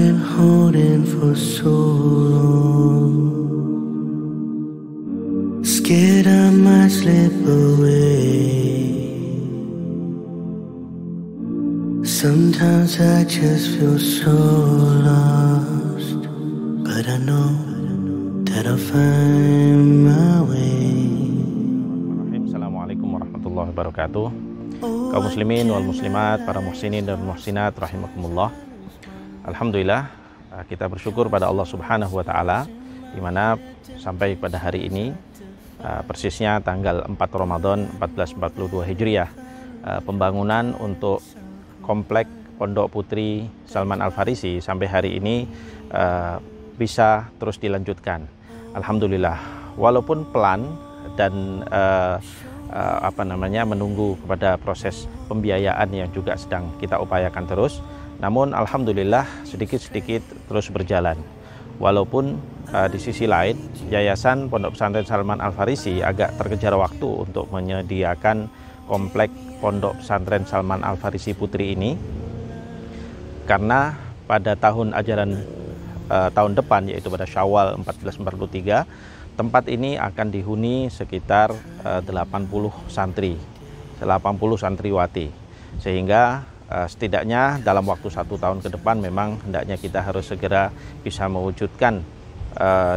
been holding for so long, scared I might slip away. Sometimes I just feel so lost, but I know that I'll find my way. Assalamualaikum warahmatullahi wabarakatuh. Kaum muslimin wal muslimat, para muhsinin dan muhsinat rahimakumullah. Alhamdulillah, kita bersyukur pada Allah Subhanahu wa taala di mana sampai pada hari ini persisnya tanggal 4 Ramadan 1442 Hijriah, pembangunan untuk komplek Pondok Putri Salman Al Farisi sampai hari ini bisa terus dilanjutkan. Alhamdulillah, walaupun pelan dan menunggu kepada proses pembiayaan yang juga sedang kita upayakan terus, namun alhamdulillah sedikit-sedikit terus berjalan. Walaupun di sisi lain Yayasan Pondok Pesantren Salman Al Farisi agak terkejar waktu untuk menyediakan komplek Pondok Pesantren Salman Al Farisi Putri ini, karena pada tahun ajaran tahun depan, yaitu pada Syawal 1443, tempat ini akan dihuni sekitar 80 santri, 80 santriwati, sehingga setidaknya dalam waktu 1 tahun ke depan memang hendaknya kita harus segera bisa mewujudkan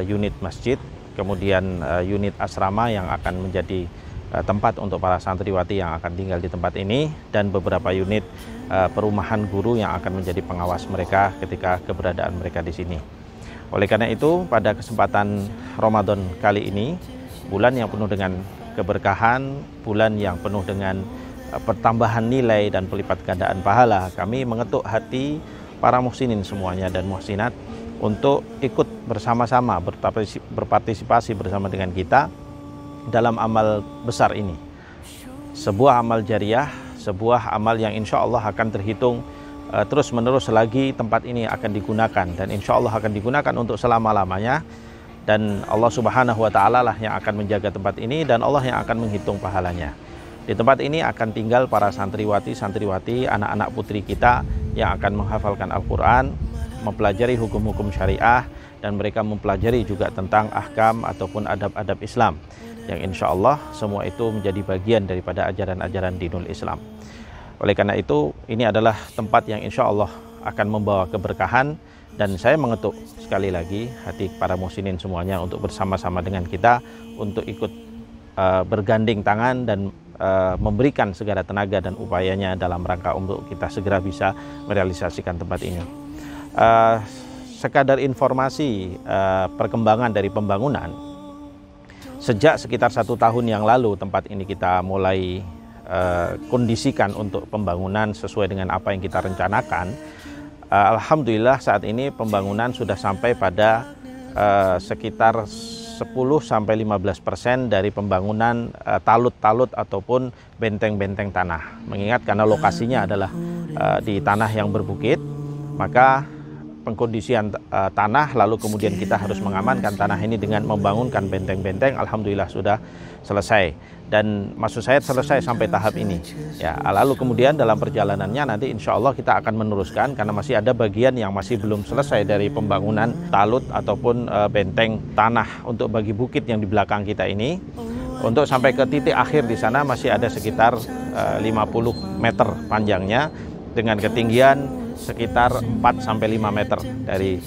unit masjid, kemudian unit asrama yang akan menjadi tempat untuk para santriwati yang akan tinggal di tempat ini, dan beberapa unit perumahan guru yang akan menjadi pengawas mereka ketika keberadaan mereka di sini. Oleh karena itu, pada kesempatan Ramadan kali ini, bulan yang penuh dengan keberkahan, bulan yang penuh dengan pertambahan nilai dan pelipat gandaan pahala, kami mengetuk hati para muhsinin semuanya dan muhsinat untuk ikut bersama-sama berpartisipasi bersama dengan kita dalam amal besar ini. Sebuah amal jariah, sebuah amal yang insya Allah akan terhitung terus menerus selagi tempat ini akan digunakan, dan insya Allah akan digunakan untuk selama-lamanya, dan Allah Subhanahu wa taala lah yang akan menjaga tempat ini, dan Allah yang akan menghitung pahalanya. Di tempat ini akan tinggal para santriwati, anak-anak putri kita yang akan menghafalkan Al-Quran, mempelajari hukum-hukum syariah, dan mereka mempelajari juga tentang ahkam ataupun adab-adab Islam, yang insya Allah semua itu menjadi bagian daripada ajaran-ajaran dinul Islam. Oleh karena itu, ini adalah tempat yang insya Allah akan membawa keberkahan, dan saya mengetuk sekali lagi hati para muhsinin semuanya untuk bersama-sama dengan kita untuk ikut bergandeng tangan dan memberikan segala tenaga dan upayanya dalam rangka untuk kita segera bisa merealisasikan tempat ini. Sekadar informasi perkembangan dari pembangunan, sejak sekitar 1 tahun yang lalu tempat ini kita mulai kondisikan untuk pembangunan sesuai dengan apa yang kita rencanakan. Alhamdulillah saat ini pembangunan sudah sampai pada sekitar 10-15% dari pembangunan talut-talut ataupun benteng-benteng tanah. Mengingat karena lokasinya adalah di tanah yang berbukit, maka pengkondisian tanah, lalu kemudian kita harus mengamankan tanah ini dengan membangunkan benteng-benteng, alhamdulillah sudah selesai. Dan maksud saya selesai sampai tahap ini. Ya, lalu kemudian dalam perjalanannya nanti insya Allah kita akan meneruskan, karena masih ada bagian yang masih belum selesai dari pembangunan talut ataupun benteng tanah untuk bagi bukit yang di belakang kita ini. Untuk sampai ke titik akhir di sana masih ada sekitar 50 meter panjangnya dengan ketinggian sekitar 4-5 meter dari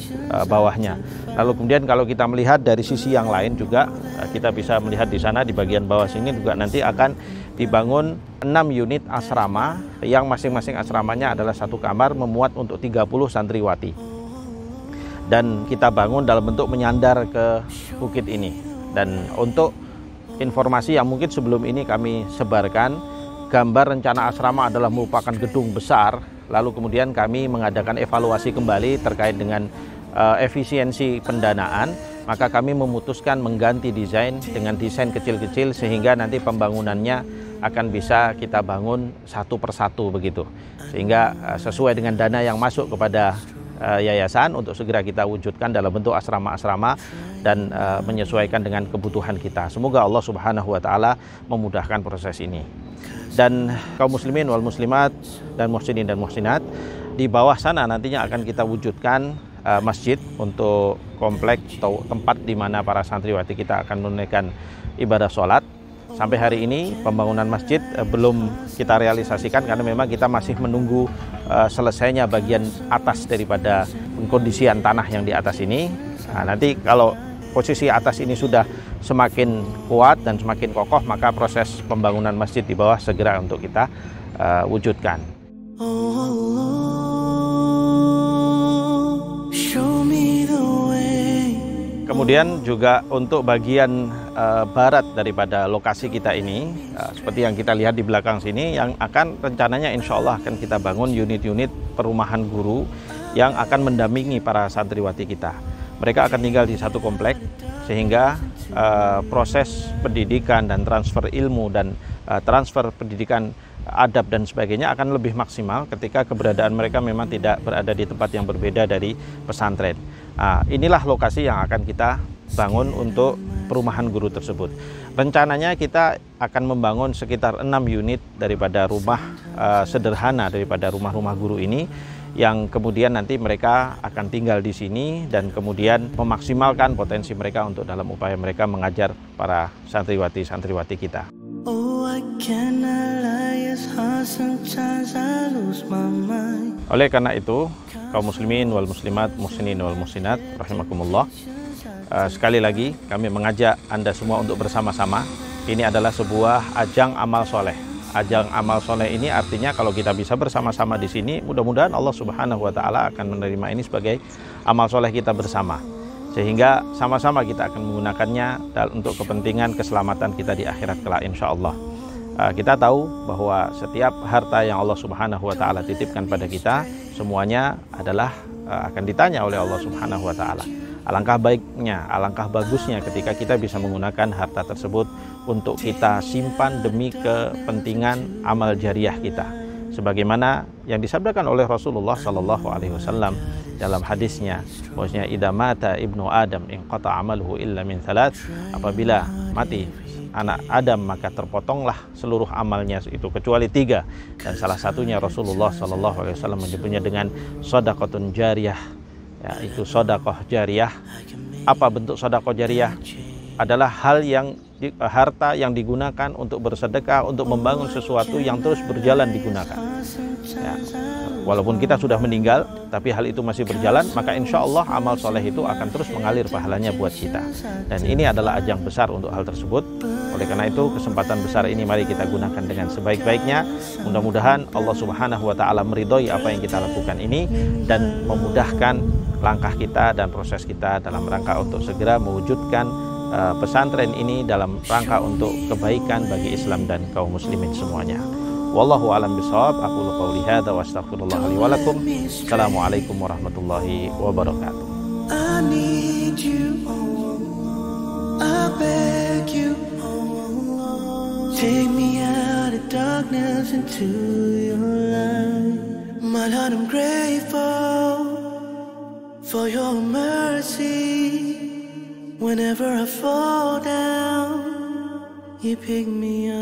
bawahnya. Lalu kemudian kalau kita melihat dari sisi yang lain juga, kita bisa melihat di sana di bagian bawah sini juga nanti akan dibangun 6 unit asrama, yang masing-masing asramanya adalah 1 kamar memuat untuk 30 santriwati. Dan kita bangun dalam bentuk menyandar ke bukit ini. Dan untuk informasi yang mungkin sebelum ini kami sebarkan, gambar rencana asrama adalah merupakan gedung besar. Lalu kemudian kami mengadakan evaluasi kembali terkait dengan efisiensi pendanaan, maka kami memutuskan mengganti desain dengan desain kecil-kecil sehingga nanti pembangunannya akan bisa kita bangun satu persatu begitu, sehingga sesuai dengan dana yang masuk kepada yayasan untuk segera kita wujudkan dalam bentuk asrama-asrama dan menyesuaikan dengan kebutuhan kita. Semoga Allah Subhanahu wa taala memudahkan proses ini. Dan kaum muslimin wal muslimat dan muhsinin dan muhsinat, di bawah sana nantinya akan kita wujudkan masjid untuk komplek atau tempat di mana para santriwati kita akan menunaikan ibadah sholat. Sampai hari ini pembangunan masjid belum kita realisasikan karena memang kita masih menunggu selesainya bagian atas daripada pengkondisian tanah yang di atas ini. Nah, nanti kalau posisi atas ini sudah semakin kuat dan semakin kokoh, maka proses pembangunan masjid di bawah segera untuk kita wujudkan. Kemudian juga untuk bagian barat daripada lokasi kita ini, seperti yang kita lihat di belakang sini, yang akan rencananya insya Allah akan kita bangun unit-unit perumahan guru yang akan mendampingi para santriwati kita. Mereka akan tinggal di satu komplek sehingga proses pendidikan dan transfer ilmu dan transfer pendidikan adab dan sebagainya akan lebih maksimal ketika keberadaan mereka memang tidak berada di tempat yang berbeda dari pesantren. Inilah lokasi yang akan kita bangun untuk perumahan guru tersebut. Rencananya kita akan membangun sekitar 6 unit daripada rumah sederhana daripada rumah-rumah guru ini, yang kemudian nanti mereka akan tinggal di sini dan kemudian memaksimalkan potensi mereka untuk dalam upaya mereka mengajar para santriwati-santriwati kita. Oleh karena itu, kaum muslimin wal muslimat, muhsinin wal muhsinat, rahimakumullah, sekali lagi kami mengajak Anda semua untuk bersama-sama. Ini adalah sebuah ajang amal soleh. Ajang amal soleh ini artinya kalau kita bisa bersama-sama di sini, mudah-mudahan Allah Subhanahu wa Ta'ala akan menerima ini sebagai amal soleh kita bersama, sehingga sama-sama kita akan menggunakannya untuk kepentingan keselamatan kita di akhirat kelak insya Allah. Kita tahu bahwa setiap harta yang Allah Subhanahu wa Ta'ala titipkan pada kita, semuanya adalah akan ditanya oleh Allah Subhanahu wa Ta'ala. Alangkah baiknya, alangkah bagusnya ketika kita bisa menggunakan harta tersebut untuk kita simpan demi kepentingan amal jariah kita. Sebagaimana yang disabdakan oleh Rasulullah Sallallahu Alaihi Wasallam dalam hadisnya, bahwasanya idza mata ibnu Adam inqata amaluhu illa min thalath, apabila mati anak Adam maka terpotonglah seluruh amalnya itu kecuali 3, dan salah satunya Rasulullah Sallallahu Alaihi Wasallam menyebutnya dengan sedekahun jariyah, yaitu sedekah jariyah. Apa bentuk sedekah jariyah? Adalah harta yang digunakan untuk bersedekah, untuk membangun sesuatu yang terus berjalan digunakan. Walaupun kita sudah meninggal, tapi hal itu masih berjalan, maka insya Allah amal soleh itu akan terus mengalir pahalanya buat kita. Dan ini adalah ajang besar untuk hal tersebut. Oleh karena itu, kesempatan besar ini mari kita gunakan dengan sebaik-baiknya. Mudah-mudahan Allah Subhanahu wa Ta'ala meridhoi apa yang kita lakukan ini dan memudahkan langkah kita dan proses kita dalam rangka untuk segera mewujudkan pesantren ini dalam rangka untuk kebaikan bagi Islam dan kaum muslimin semuanya. Wallahu a'lam bishawab. Aqulu qouli hadza wa astaghfirullah li wa lakum. Assalamualaikum warahmatullahi wabarakatuh. I need you, I beg you, take me out of darkness into your light. My Lord, I'm grateful for your mercy. Whenever I fall down, you pick me up.